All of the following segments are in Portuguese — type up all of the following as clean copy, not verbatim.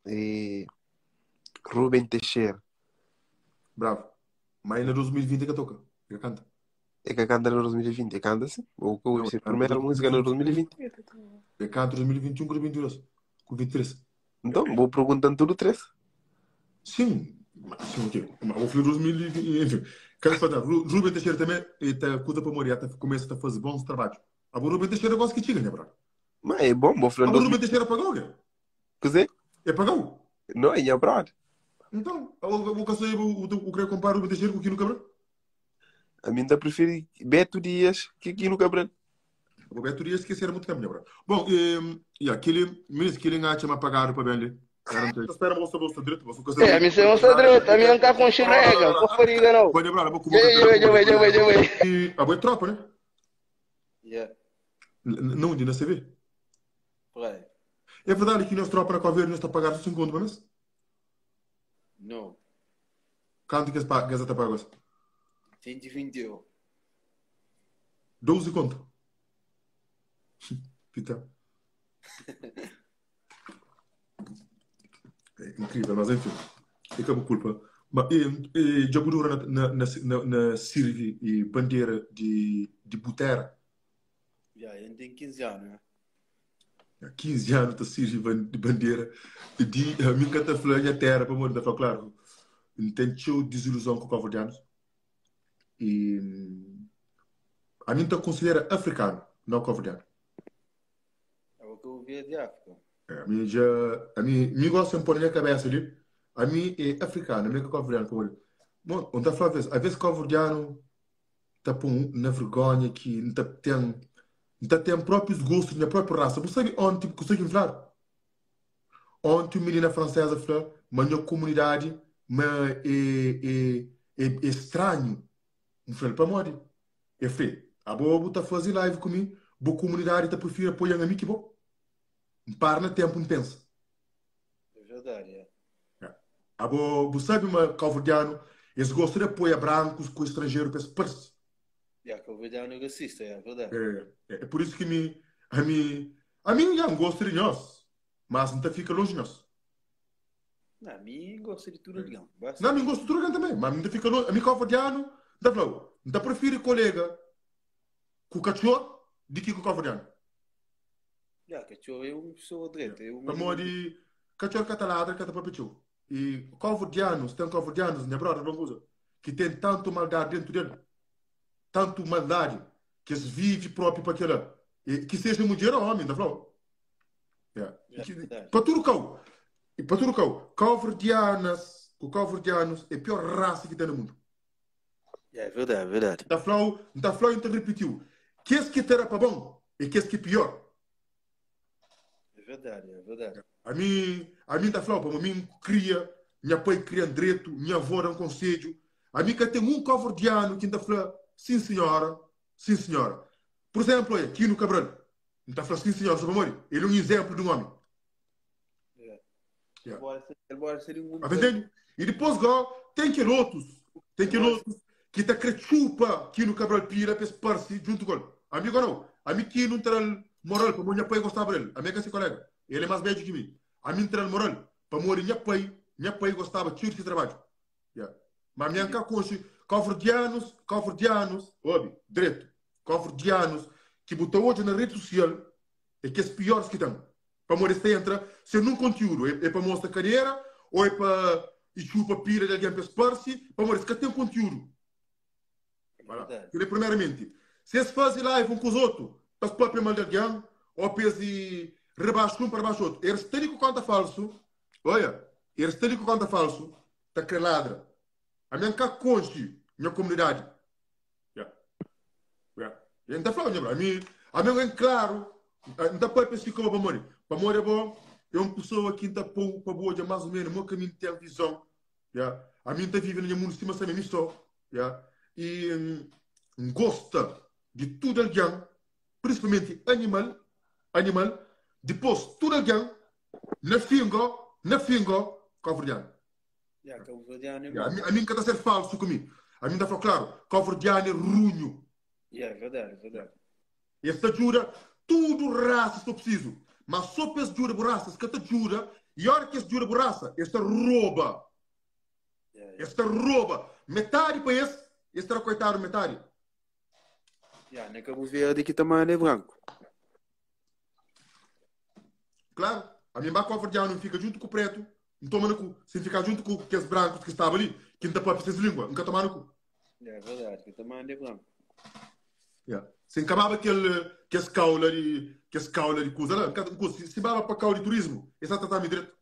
E Rubem Teixeira. Bravo. Mas ainda 2020 é que toca. É que canta. É que canta no 2020. É que canta assim. Ou que Não, a primeira música no 2020. é canta 2021 com 2022. Com 23. Então, vou perguntando tudo três. Sim. Sim, ok. Mas o filho 2020, enfim. Quero falar. Rubem Teixeira também está coisa para morrer. Começa a fazer bons trabalhos. Agora o Rubem Teixeira gosta que tinha, né, bravo? Mas é bom, vou falar em Agora o Rubem 2020. Teixeira pagou, quê? Quer dizer, É pagou. não, é brother. Então, eu queria comparar o Rubem Teixeira com o Kino Cabral. A mim ainda prefiro Beto Dias que aqui no Cabral. O Beto ia esquecer muito tempo, né, bravo? Bom, aquele mesmo que ele não tinha pagado para vender. Espera, moça, direito. A missão é essa direita, a minha cá com xirega, com fariga não. Pode lembrar, vou Já vai. E a boa tropa, né? Yeah, Não, de na CV. right. É verdade que nós tropa na coveira nós está a pagar 5 conto, mas No, quanto que você está pagando? 121. 12 conto. Então, é incrível, mas enfim, é que é culpa. Mas já mudou na Sirvi e bandeira de Butera. Já, eu tenho 15 anos, né? Há 15 anos está Sirvi de bandeira de a minha canta flânea terra para morrer, claro. Tem desilusão com o covardianos. E a mim está considera africano, não covardiano. É o que eu vi de África. A mim gosta de pôr na minha cabeça ali. A mim é africano, não é covardiano. Bom, onde está falando às vezes covardiano está na vergonha que não tem próprios gostos na própria raça. Você sabe onde tipo, consegue falar? Ontem uma menina francesa falou, mas na comunidade mas é estranho. Não falei para morrer. Eu falei, a boa está fazendo live comigo, boa comunidade está prefiro apoiar a mim que bom. Para no tempo, não pensa. É verdade, é. A boa, sabe, uma calvardiano, eles gostam de apoiar brancos com estrangeiro, parece. Já, que eu vi de ano racista, é verdade. É por isso que a mim já não gosto de nós, mas não fica longe de nós. Não, a mim gosto de tudo, digamos. Não, a mim gosto de tudo também, mas não fica longe. A mim calvardiano, não falou, não prefere colega com o cachorro do que com o calvardiano. Já, que eu é uma pessoa direita. Para morrer, cachorro catalado, cata para pichu. E calvardianos, tem calvardianos, né, brother, não usa, que tem tanto maldade dentro dele, tanto maldade, que eles vivem próprio para aquela. Que seja mulher ou homem, tá falando? Para tudo cão. E para tudo cão. Calvardianos é a pior raça que tem no mundo. É verdade, é verdade. Tá falando, então repetiu. Que é que terá para bom e que é que pior. É verdade, é verdade. A mim tá falando, para mim cria, minha pai cria direito, minha avó é um conselho. A mim que tem um calvardiano que ainda fala, sim senhora, sim senhora. Por exemplo, aqui no Cabral, não está falando sim senhora, sobre amor. Ele é um exemplo de um homem. Ele pode ser um... Entende? E depois, tem que outros que está chupa aqui no Cabral Pira, para se junto com ele. Amigo não, a mim que não terá moral, para minha pai gostava dele. A minha colega, ele é mais velho que mim. A mim terá moral, para morrer minha pai gostava de de trabalho. Mas minha cá coxa, calvardianos, óbvio, direto, calvardianos, que botou hoje na rede social, é que é os piores que estão. Para morrer se entra, se não conteúdo, é para mostrar carreira, ou é para chupa pira de alguém para se para morrer, se tem conteúdo. Primeiramente, se eles fazem live um com os outros, para se próprio mal de alguém, ou para se rebaixar um para baixo outro, eles têm que conta falso, olha, eles têm que conta falso, está que ladra. A minha cá conche, minha comunidade. Então, falando, a mim é claro, não pode pensar como para morrer. Para morrer é bom, é uma pessoa que está para boa, mais ou menos, meu caminho tem visão. A mim está vivendo no mundo, estima-se a mim só. E gosta de tudo alguém, principalmente animal, depois tudo alguém, na fingo, calvardiano. A mim que está a ser falso comigo. A mim está a falar claro, calvardiano é runho. É verdade, é verdade. Esta jura, tudo raça se preciso. Mas só para jura por raças que te jura E a hora que esse jura borraça, esta rouba. Esta rouba. Metade para esse era coitado metade. Nem Cabo Verde que também é branco. Claro, a minha barca não fica junto com o preto, não toma no cu. Se ficar junto com aqueles brancos que estavam ali, que não tapa para língua, nunca tomar no cu. É verdade, que também é branco. Se acabava que esse caula de coisa lá, se baba para caula de turismo, esse está me direito.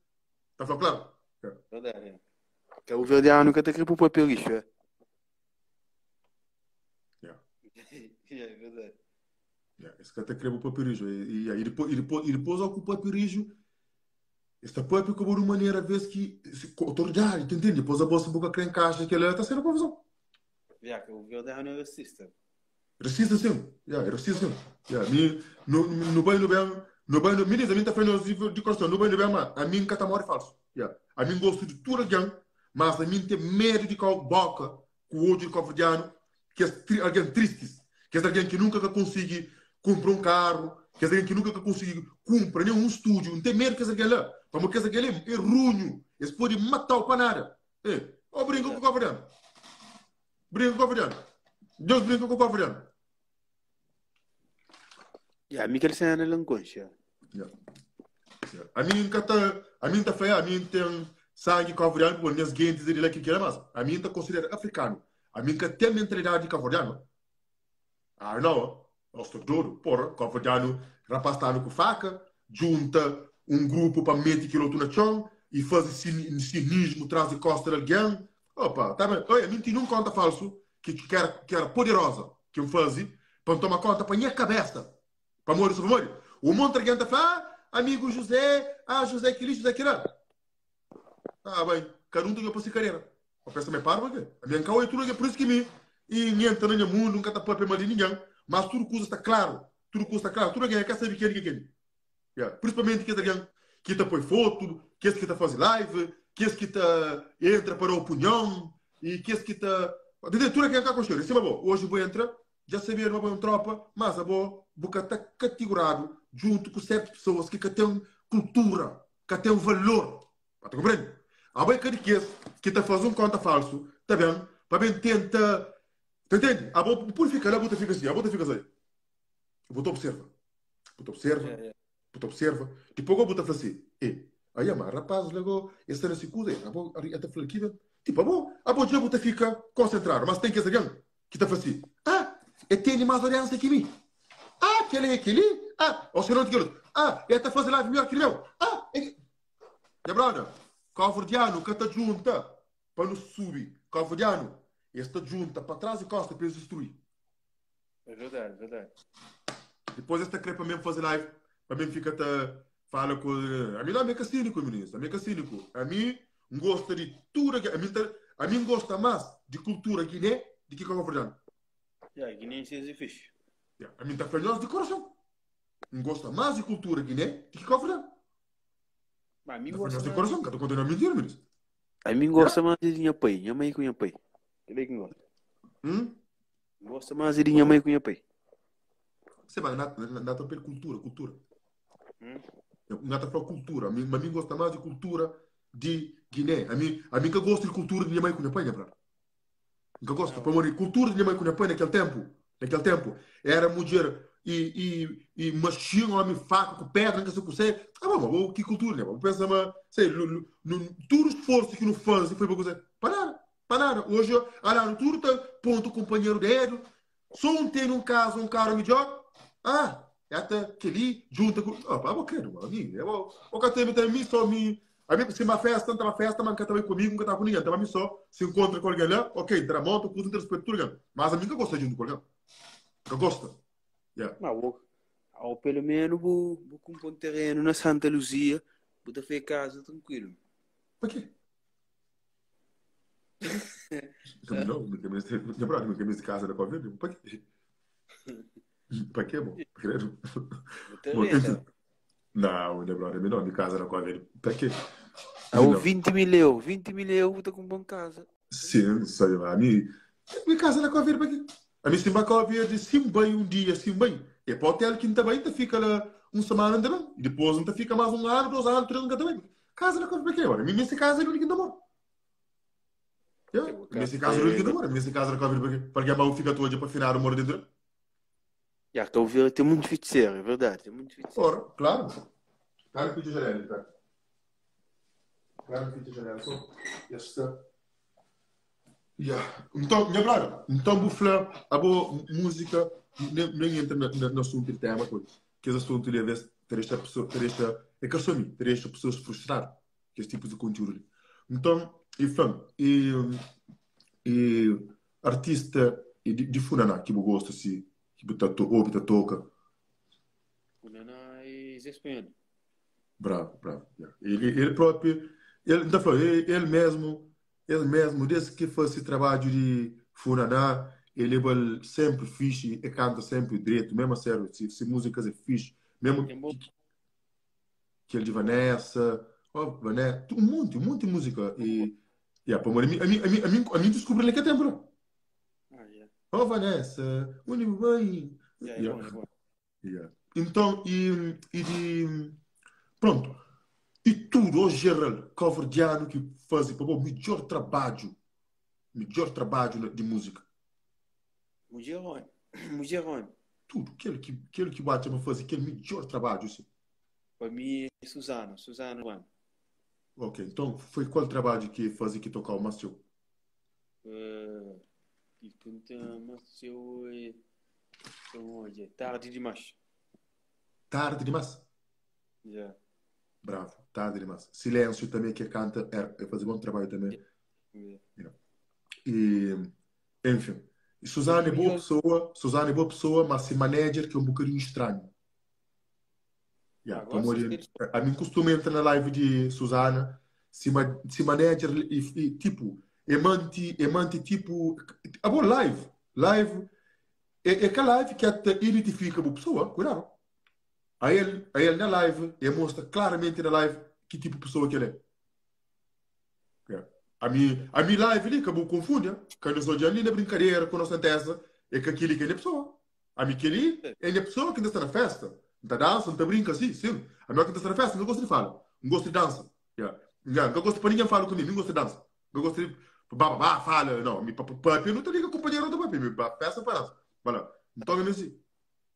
Está falando claro? Verdade. Cabo Verde nunca tem que ir para o papel lixo, é? É verdade. Esse cara quer o papirijo. E depois ocupa o papirijo. Esta papi como de uma maneira, às vezes, que otorgar, entende? Depois a bolsa boca crê em caixa, que ela está sendo confusão. Que o Verde não é racista. Racista, sim. É racista, sim. No banho, meninas, a mim está fazendo de coração. No banho, a mim está morre falso. A mim gosto de tudo alguém, mas a mim tem medo de colocar boca com o olho de covardiano, que é alguém triste, que é alguém que nunca consegue comprar um carro, que é alguém que nunca consegue comprar nenhum estúdio, não tem medo que esse alguém lá. Como que esse alguém é runho, eles podem matar o panada. Brinca com o covardiano. Brinca com o covardiano. Deus brinca com o covardiano. A mim que ele se anda lanconcha. A mim está feia, a mim tem sangue covardiano, por minhas gentes e que quer mais. A mim está considerado africano. A mim que tem mentalidade de covardiano. Não, eu estou duro, porra, covardiano, rapaz está com faca, junta um grupo para meter aquilo na chão e faz cinismo, traz de costa de alguém. Opa, tá bem. Olha, a mim tem um conta falso que era poderosa, que eu fazia, para tomar conta para minha cabeça. Para morrer sobre morrer. O monte de gente fala, amigo José, José aquele, José aquele. Bem, cada um tem a sua carreira. Eu penso, me para, porque a minha causa é tudo, é por isso que me, e ninguém está no mundo, nunca está para perder de ninguém, mas tudo coisa está claro, tudo alguém quer saber quem é. Principalmente que alguém que está põe foto, que esse que está fazendo live, que esse que está entra para a opinião, e que esse que está... Tudo alguém quer construir. Sim, bom, hoje vou entrar, já sabia uma boa tropa, mas a boa está categorado junto com certas pessoas que têm cultura, que têm valor. Está compreendendo? Há bem que está fazendo conta falso, está bem? Para bem tenta... Entende? A boa fica lá, a boa fica assim, a boa fica assim. A boa observa. Observa. Depois a boa fala assim, aí, mas rapaz, logo, esse era seguro, a boa está falando aqui, tipo, a boa fica concentrada, mas tem que ser alguém que está falando assim, tem mais aliança que mim. Aquele, o senhor não tem que ele está fazendo live melhor que meu. Minha brother, covardiano que está junta para nos subir. Covardiano, está junta para trás e costa para nos destruir. É verdade. Depois esta crepa mesmo fazer live, para mim fica fala com... A mim não é cínico, ministro. A mim é cínico. A mim gosta de tudo. A mim gosta mais de cultura guiné do que covardiano. Guiné é fixe. A mim está falando de coração. Não gosta mais de cultura guiné do que covardiano. A mim gosta de coração, que eu continuo a mentir, ministro. A mim gosta mais de minha pai. Minha mãe com minha pai. Ele é que gosta. Gosta mais de minha mãe com minha pai. Você vai, não está pela cultura. Não está pela cultura. A mim gosta mais de cultura de Guiné. A mim que gosta de cultura de minha mãe com minha pai, né, brother? Que gosta, para morrer. Cultura de minha mãe com minha pai naquele tempo. Era mulher e machia um homem faca com pedra, não sei o que você. Que cultura, né? Pensa, sei, todo esforço que não faz foi para você. Para nada. Hoje, no tudo está ponto o companheiro dele. Só tem um caso, um cara melhor. Até aquele junta com. Eu quero, amigo. O que tem mim só me. A mim, se uma festa, mas que também comigo, nunca está com ninguém. Então, a mim só se encontra com alguém lá, ok, tramonta, com todo respeito por alguém. Mas a mim que gosta de junto com alguém. Eu gosto. Ou pelo menos vou comprar um terreno na Santa Luzia, vou ter casa tranquilo. Para quê? Não, nunca me casa da Covid. Para quê? Para quê, bom? Não, não, minha casa da Covid. Para quê? 20 mil euros. 20 mil euros, vou estar comprando casa. Sim, só a minha casa da Covid, para quê? A mim se vai Covid, sim bem um dia, sim bem. E para o hotel que também fica lá uma semana também. E depois não fica mais um ano, 2 anos, 3 anos também. casa na cover porque agora. Nesse caso é o único namoro. Nesse caso é o único namoro. Nesse caso é cover porque a mão fica toda para afinar o moro dentro. Já estou a ver, tem muito feiticeiro, é verdade, tem muito feiticeiro. Ora, claro. Claro que fica janela, cara. Claro que fica janela. Só esta. Então, minha brother, então vou falar a boa música, nem entra no assunto do tema, que esse assunto de vez ter esta pessoa, é que eu sou ter esta pessoa se frustrar, que esse tipo de conteúdo ali. Então, e artista de Funaná, que eu gosto assim, que eu toca. Funaná é espanhol. Bravo. Yeah. Ele próprio, ele mesmo, desde que faz esse trabalho de Funaná, ele é sempre fixe e canta sempre direito, mesmo a sério, se músicas é fixe, mesmo que ele de Vanessa, um monte de música. E, a mim descobri naquele tempo, né? Oh, Vanessa, onde vai? É bom. Yeah. Então, pronto. E tudo, hoje, geral, cover de ano que fazem para o melhor trabalho de música. Mujerone. Tudo, aquele que bate a fazer, aquele melhor trabalho, assim. Para mim é Suzano Juan. Ok, então, foi qual trabalho que fazia que tocar o Márcio? Mas eu hoje tarde demais. Tarde demais? Já. Bravo, tarde demais. Silêncio também, que canta, é fazer bom trabalho também. E, enfim. E Suzana é boa pessoa, mas se manager que é um bocadinho estranho. A mim costuma entrar na live de Suzana, se manager e tipo, manti tipo, a boa live é que a live que até identifica a pessoa, cuidado. A ele na live, ele mostra claramente na live que tipo de pessoa que ele é. A minha live ali, que eu confundo, quando eu estou ali na brincadeira com a nossa testa, é que aquele que é a pessoa. A mim que ali é a pessoa que está na festa. Não está dança, não está brinca assim, sim. A minha que está na festa, não gosto de falar. Não gosto de dança. Não gosto para ninguém falar comigo, não gosto de dança. Não gosto de fala, não. Eu não estou ligando companheiro do papi, festa para dança. Voilà. Então é assim.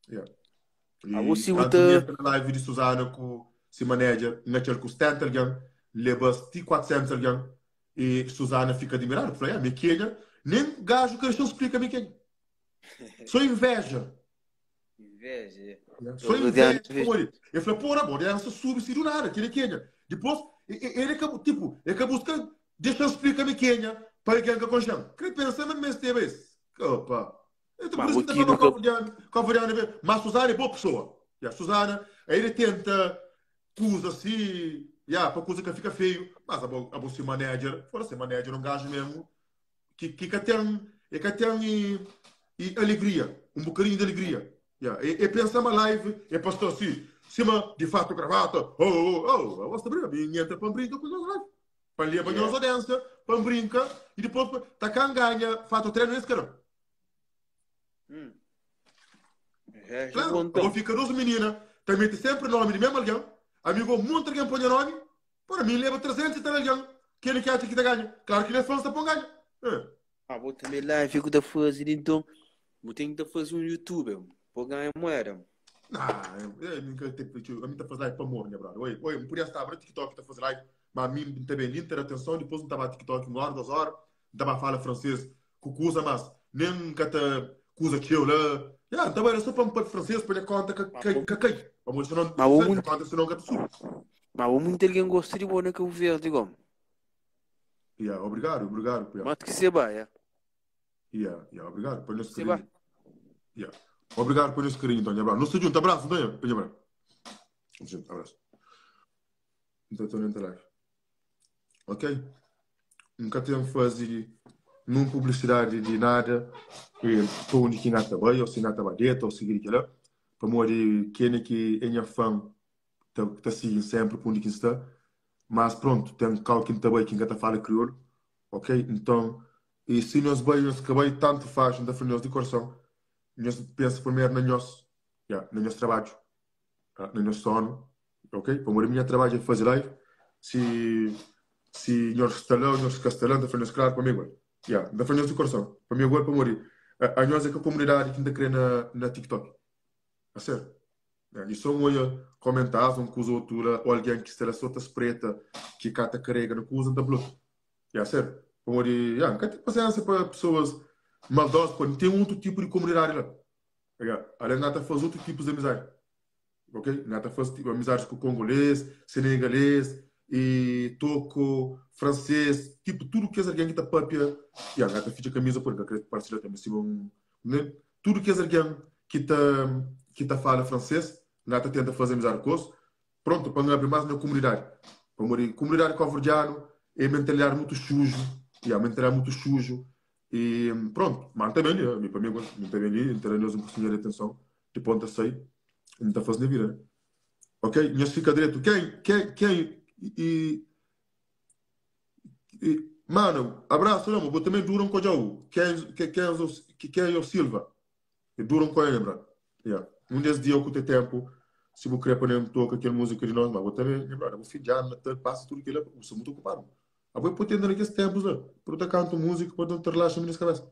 E quando entra na live de Suzana com se manager, naquele com o Stanton, leva 400 alguém. E Suzana fica admirada. Eu falei, Miquelha, nem gajo que eles não explica Miquelha. Só inveja. Só inveja. Eu falei, porra, amor, ele não sube do nada, que Miquelha. Depois, ele acabou, tipo, ele acabou buscando, deixa eu explicar Miquelha para quem que conchão. Que pensa, mas mesmo teve isso. Opa. Então, por isso que eu estava convidando, mas Suzana é boa pessoa. Suzana, aí ele tenta, usa assim, para coisa que fica feio, mas a você manager, fora ser manager um gajo mesmo que tem alegria, um bocadinho de alegria. E pensa uma live, e pastor assim, cima de fato gravata, eu gosto de brincar, entra para brincar com os live. Para ali a dança, para brincar, e depois tá cá ganha, fato treino nesse cara. Claro, eu fico 12 meninas, também tem sempre nome de mesmo alguém. Amigo, muito alguém põe nome, para mim leva 300 e tal alguém. Que ele quer que ganha. Claro que ele é fã, está para ganhar. Vou também lá, fico da fazer, então, vou ter que fazer um youtuber, para ganhar moeda. Eu nunca tenho, a mim está fazendo live para morrer, né, brother? Oi, não podia estar abrindo TikTok, está fazendo live, mas a mim também não ter atenção, depois não estava TikTok 1 hora, 2 horas, não estava a falar francês, com coisa, mas nem que te coisa que eu lá. Então era só para me francês, para lhe conta que cai. Vamos não conta se não que sube. Mas muito alguém gosta de boneca o verde, digo. Obrigado. Mas que se vai, obrigado por esse carinho. Obrigado por esse carinho, Antônio Abraço. Não se junta, abraço, Antônio Abraço. Abraço. Então, estou na live. Ok? Nunca tenho que fazer nenhuma publicidade de nada. Estou onde que nada vai, ou se nada vai dentro, ou seguir aquilo. Para morrer, quem é que é minha fã, está seguindo sempre para onde que está. Mas pronto, tem qualquer também que ainda fala crioulo. Ok? Então, e se nós bem, acabei tanto faz, ainda foi de coração. Nós pensa primeiro no nosso trabalho, no nosso sono. Ok? Para morrer, minha trabalho é fazer live. se nós castelão da frente claro para mim igual. Yeah, da frente do coração. Para mim igual para morrer. A nós é que a comunidade que ainda crê na TikTok. A sério. E só olha comentários com os outros, ou alguém que está só preta, que cata carrega, não usa da bloco. A sério. Para morrer. Não tem paciência para pessoas maldosas, porque tem outro tipo de comunidade lá. Além de faz outro tipo de amizade. Ok? Nada faz tipo, amizades com congolês, senegalês, e toco, francês, tipo, tudo que é alguém que está papia. E a gata fica camisa porque acredito que parceiro também se né? Tudo que é alguém que tá fala francês, gata tenta fazer amizade com os. Pronto, para não abrir mais na comunidade. Para morrer, comunidade cabo-verdiano, é mentalidade muito sujo, e a mentalidade muito sujo. E pronto, mas também, para mim, também ali, internos um pouquinho de atenção, de ponta a sair, não está fazendo vida, né? Ok? Minhas fica direto. Mano, abraço, não, mas também duram com o Jau. Quem é o Silva? E duram com ele, bro. Yeah. Um desses dias eu que tenho tempo, se vou querer pôr tocar aquela música de nós, mas vou também, lembrar, eu vou fidjar, passa tudo aquilo, eu sou muito ocupado. Eu vou pretender naqueles tempos, né? Por outra canto música, para não ter relaxa na minha cabeça.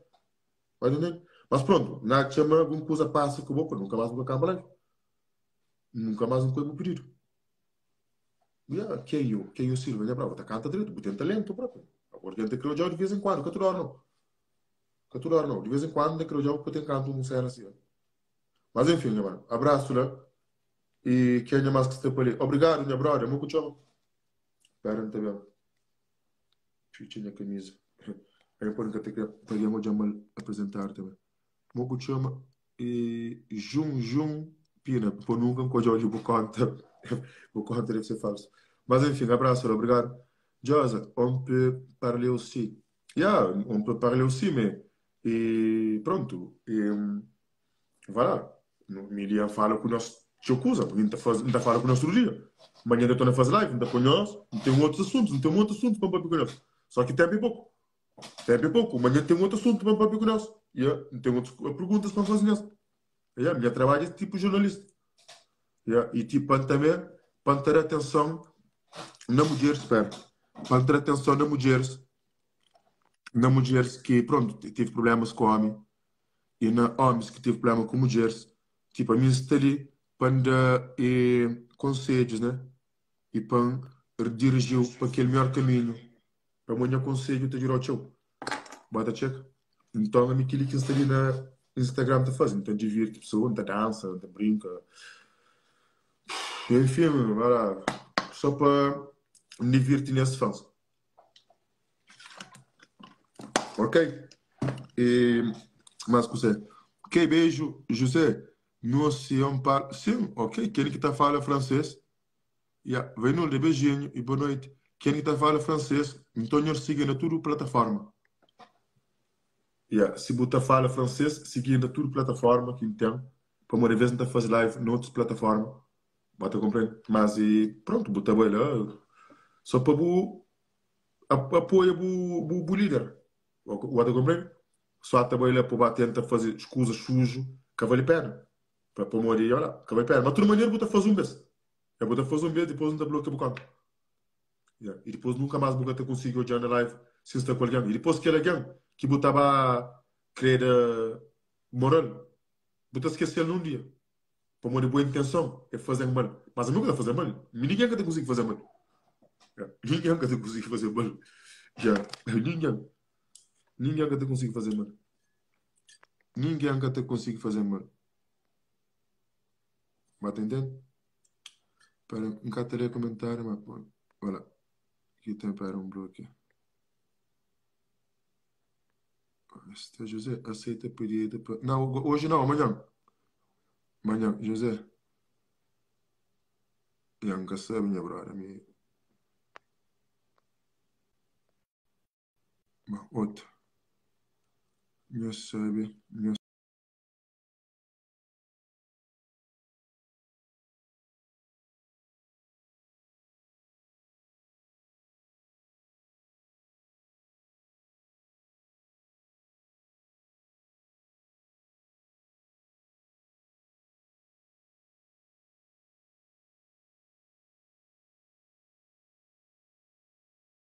Vai entender? Mas pronto, na chama, alguma coisa passa que eu vou, nunca mais vou acabar lá. Nunca mais vou pedir. Yeah, quem eu sirvo, né, bravo? Tá canta direito, tem talento, próprio. Agora tem que de vez em quando, que toda hora não. Que toda hora não. De vez em quando tem que porque tem canto um cena assim. Mas enfim, né, mano? Abraço, né? E quem é mais que esteja ali? Obrigado, minha brother. Muito tchau. Espera, não tá vendo? Fitinha camisa. Aí por que tem que pegar uma jamal apresentar também. Muito tchau. E Jun Pina, por nunca com o Jorge por conta. Por conta deve ser falso. Mas enfim, abraço, obrigado. Josa, on peut parler aussi. Yeah, on peut parler aussi, mais. E pronto. Voilà. Mídia fala com nós. Chocusa, não fala com nós todo dia. Amanhã eu estou na fase live, não está com nós. Não tem outros assuntos, não tem outros assuntos para papo com nós. Só que tempo é pouco. Tempo é pouco. Amanhã tem outro assunto para papo com nós. Yeah. Não tem outras perguntas para fazer nós. Yeah. Minha trabalho é tipo jornalista. Yeah. E tipo, também, para ter atenção na mulher, espera. Para ter atenção na mulheres que, pronto, tive problemas com homem, e na homens que tive problema com mulheres, tipo, a minha está ali para conselhos, né? E para redirigir para aquele melhor caminho. Para amanhã conselho te dirá o teu. Bota check. Então, a minha que está ali na Instagram tá fazendo, então divirte pessoa, tá dança, tá brinca. E, enfim, voilà. Só para me divertir nesse fase. Ok? E mais que você. Ok, beijo, José. Nós se para. Sim, ok. Quem que está falando francês? Yeah. Vem no de beijinho e boa noite. Quem que está falando francês? Então, nós seguimos tudo plataforma. Yeah. Se você fala francês, seguindo tudo plataforma que tem. Para uma vez não fazer live em outras plataformas. Bota compreender. Mas e pronto, bota bem lá. Só para o apoio o líder. Bota compreender. Só também lá para tentar fazer escusas sujo, que vale a pena. Para morrer, olha, que vale a pena. Mas de toda maneira, bota fazer um mês. Eu bota fazer um mês, depois não está bloqueado por conta. Yeah. E depois nunca mais bota conseguir olhar na live se está com alguém. E depois que alguém que botava querer moral, bota esquecer num dia. Para morrer boa intenção, é fazer mal. Mas a mim está fazer mal. Ninguém que conseguir fazer mal. Yeah. Ninguém que conseguir fazer mal. Yeah. Ninguém. Ninguém que conseguir fazer mal. Ninguém que conseguir fazer mal. Vai entender? Para um cara comentário, mas pô, olha, aqui tem para um bloco. Este José aceita pedido para... Não, hoje não, amanhã. Amanhã, José. Nunca sabe, minha brother. Outro. Já sabe.